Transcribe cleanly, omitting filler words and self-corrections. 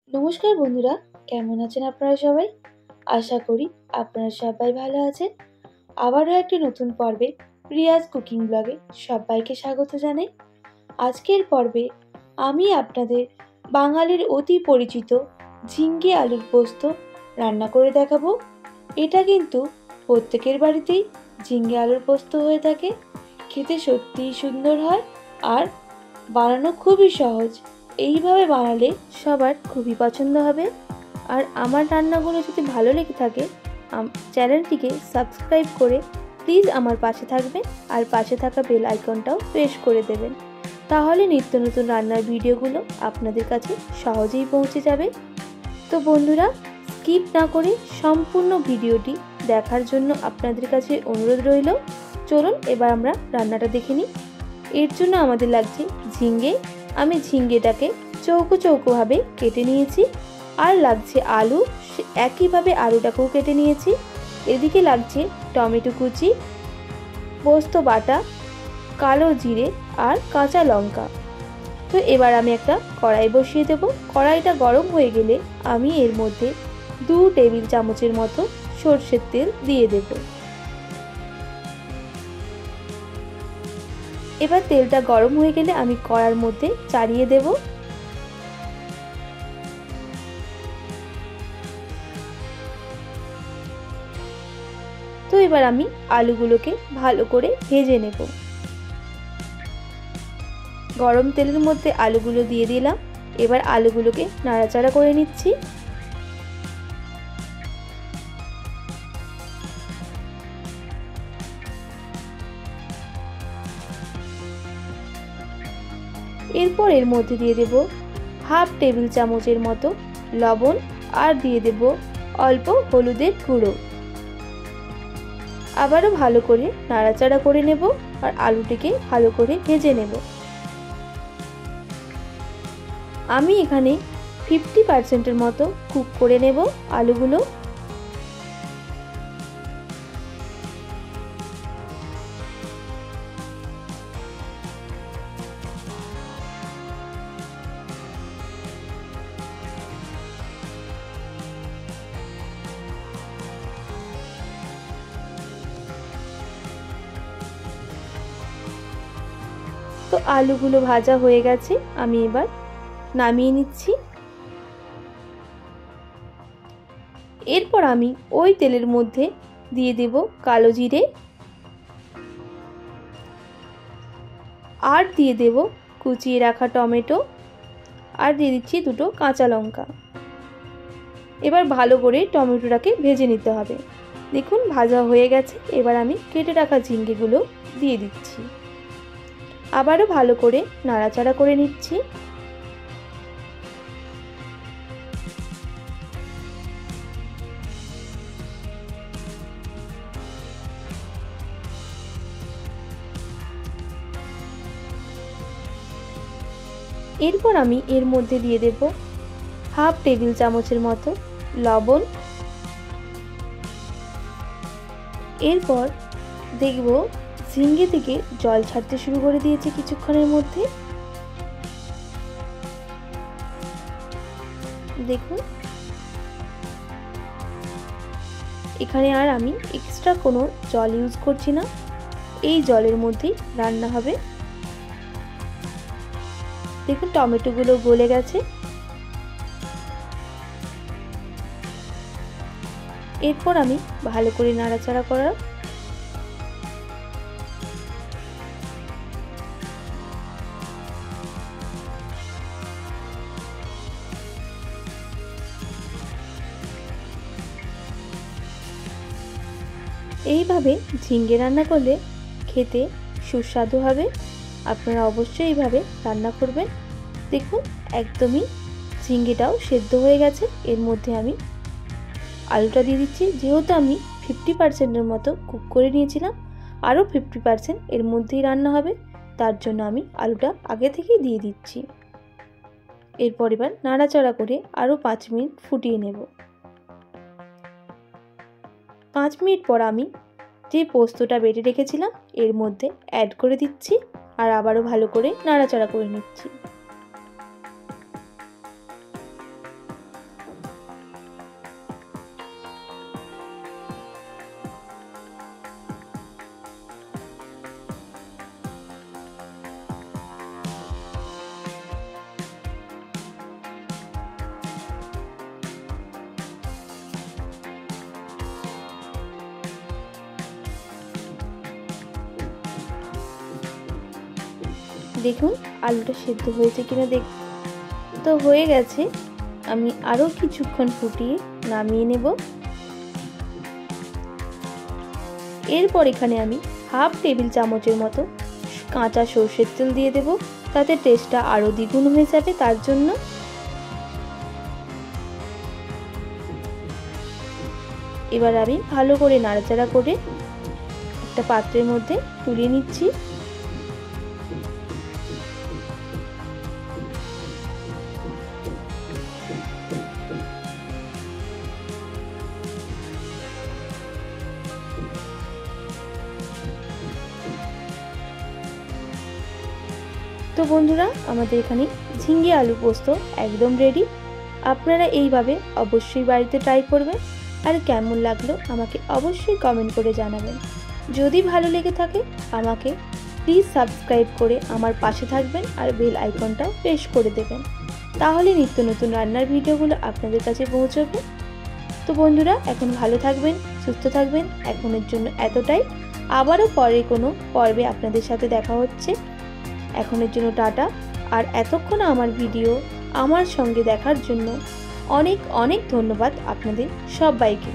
নমস্কার বন্ধুরা, কেমন আছেন আপনারা সবাই? আশা করি আপনারা সবাই ভালো আছেন। আবারও একটি নতুন পর্বে প্রিয়াজ কুকিং ব্লগে সবাইকে স্বাগত জানাই। আজকের পর্বে আমি আপনাদের বাঙালির অতি পরিচিত ঝিঙ্গে আলুর পোস্ত রান্না করে দেখাবো। এটা কিন্তু প্রত্যেকের বাড়িতেই ঝিঙ্গে আলুর পোস্ত হয়ে থাকে। খেতে সত্যিই সুন্দর হয় আর বানানো খুবই সহজ। এইভাবে বানালে সবার খুবই পছন্দ হবে। আর আমার রান্নাগুলো যদি ভালো লেগে থাকে চ্যানেলটিকে সাবস্ক্রাইব করে প্লিজ আমার পাশে থাকবেন আর পাশে থাকা বেল আইকনটাও প্রেস করে দেবেন। তাহলে নিত্য নতুন রান্নার ভিডিওগুলো আপনাদের কাছে সহজেই পৌঁছে যাবে। তো বন্ধুরা, স্কিপ না করে সম্পূর্ণ ভিডিওটি দেখার জন্য আপনাদের কাছে অনুরোধ রইল। চলুন এবার আমরা রান্নাটা দেখে নিই। এর জন্য আমাদের লাগছে ঝিঙ্গে। আমি ঝিঙ্গেটাকে চৌকো চৌকোভাবে কেটে নিয়েছি। আর লাগছে আলু, একইভাবে আলুটাকেও কেটে নিয়েছি। এদিকে লাগছে টমেটো কুচি, পোস্ত বাটা, কালো জিরে আর কাঁচা লঙ্কা। তো এবার আমি একটা কড়াই বসিয়ে দেব। কড়াইটা গরম হয়ে গেলে আমি এর মধ্যে 2 টেবিল চামচের মতো সরষের তেল দিয়ে দেব। এবার তেলটা গরম হয়ে গেলে আমি কড়ার মধ্যে চাড়িয়ে দেব। তো এবার আমি আলুগুলোকে ভালো করে ভেজে নেব। গরম তেলের মধ্যে আলুগুলো দিয়ে দিলাম। এবার আলুগুলোকে নাড়াচাড়া করে নিচ্ছি। এরপর এর মধ্যে দিয়ে দেব হাফ টেবিল চামচের মতো লবণ আর দিয়ে দেব অল্প হলুদের গুঁড়ো। আবারও ভালো করে নাড়াচাড়া করে নেব আর আলুটিকে ভালো করে ভেজে নেব। আমি এখানে 50% মতো কুক করে নেব আলুগুলো। তো আলুগুলো ভাজা হয়ে গেছে, আমি এবার নামিয়ে নিচ্ছি। এরপর আমি ওই তেলের মধ্যে দিয়ে দেব কালো জিরে আর দিয়ে দেব কুচিয়ে রাখা টমেটো আর দিয়ে দিচ্ছি 2টো কাঁচা লঙ্কা। এবার ভালো করে টমেটোটাকে ভেজে নিতে হবে। দেখুন ভাজা হয়ে গেছে। এবার আমি কেটে রাখা ঝিঙ্গেগুলো দিয়ে দিচ্ছি। আবারও ভালো করে নাড়াচাড়া করে নিচ্ছি। এরপর আমি এর মধ্যে দিয়ে দেব হাফ টেবিল চামচের মতো লবণ। এরপর দেখব ঝিঙ্গে থেকে জল ছাড়তে শুরু করে দিয়েছে কিছুক্ষণের মধ্যে। দেখুন এখানে আর আমি এক্সট্রা কোনো জল ইউজ করছি না, এই জলের মধ্যেই রান্না হবে। দেখুন টমেটোগুলো গলে গেছে। এরপর আমি ভালো করে নাড়াচাড়া করার এইভাবে ঝিঙ্গে রান্না করলে খেতে সুস্বাদু হবে। আপনারা অবশ্যই এইভাবে রান্না করবেন। দেখুন একদমই ঝিঙ্গেটাও সেদ্ধ হয়ে গেছে। এর মধ্যে আমি আলুটা দিয়ে দিচ্ছি। যেহেতু আমি 50%-এর মতো কুক করে নিয়েছিলাম, আরও 50% এর মধ্যেই রান্না হবে, তার জন্য আমি আলুটা আগে থেকেই দিয়ে দিচ্ছি। এরপর এবার নাড়াচাড়া করে আরও 5 মিনিট ফুটিয়ে নেব। 5 মিনিট পর আমি যে পোস্তটা বেটে রেখেছিলাম এর মধ্যে অ্যাড করে দিচ্ছি আর আবারও ভালো করে নাড়াচাড়া করে নিচ্ছি। দেখুন আলুটা সেদ্ধ হয়েছে কিনা তো হয়ে গেছে। আমি আরও কিছুক্ষণ ফুটিয়ে নামিয়ে নেব। এরপর এখানে আমি হাফ টেবিল চামচের মতো কাঁচা সর্ষের তেল দিয়ে দেব, তাতে টেস্টটা আরও দ্বিগুণ হয়ে যাবে। তার জন্য এবার আমি ভালো করে নাড়াচাড়া করে একটা পাত্রের মধ্যে তুলে নিচ্ছি। তো বন্ধুরা, আমাদের এখানে ঝিঙে আলু পোস্ত একদম রেডি। আপনারা এইভাবে অবশ্যই বাড়িতে ট্রাই করবেন, আর কেমন লাগলো আমাকে অবশ্যই কমেন্ট করে জানাবেন। যদি ভালো লেগে থাকে আমাকে প্লিজ সাবস্ক্রাইব করে আমার পাশে থাকবেন আর বেল আইকনটা প্রেস করে দেবেন, তাহলে নিত্য নতুন রান্নার ভিডিওগুলো আপনাদের কাছে পৌঁছবে। তো বন্ধুরা, এখন ভালো থাকবেন, সুস্থ থাকবেন, এখনের জন্য এতটাই। আবারও পরে কোনো পর্বে আপনাদের সাথে দেখা হচ্ছে। এখনের জন্য টাটা। আর এতক্ষণ আমার ভিডিও আমার সঙ্গে দেখার জন্য অনেক অনেক ধন্যবাদ আপনাদের সবাইকে।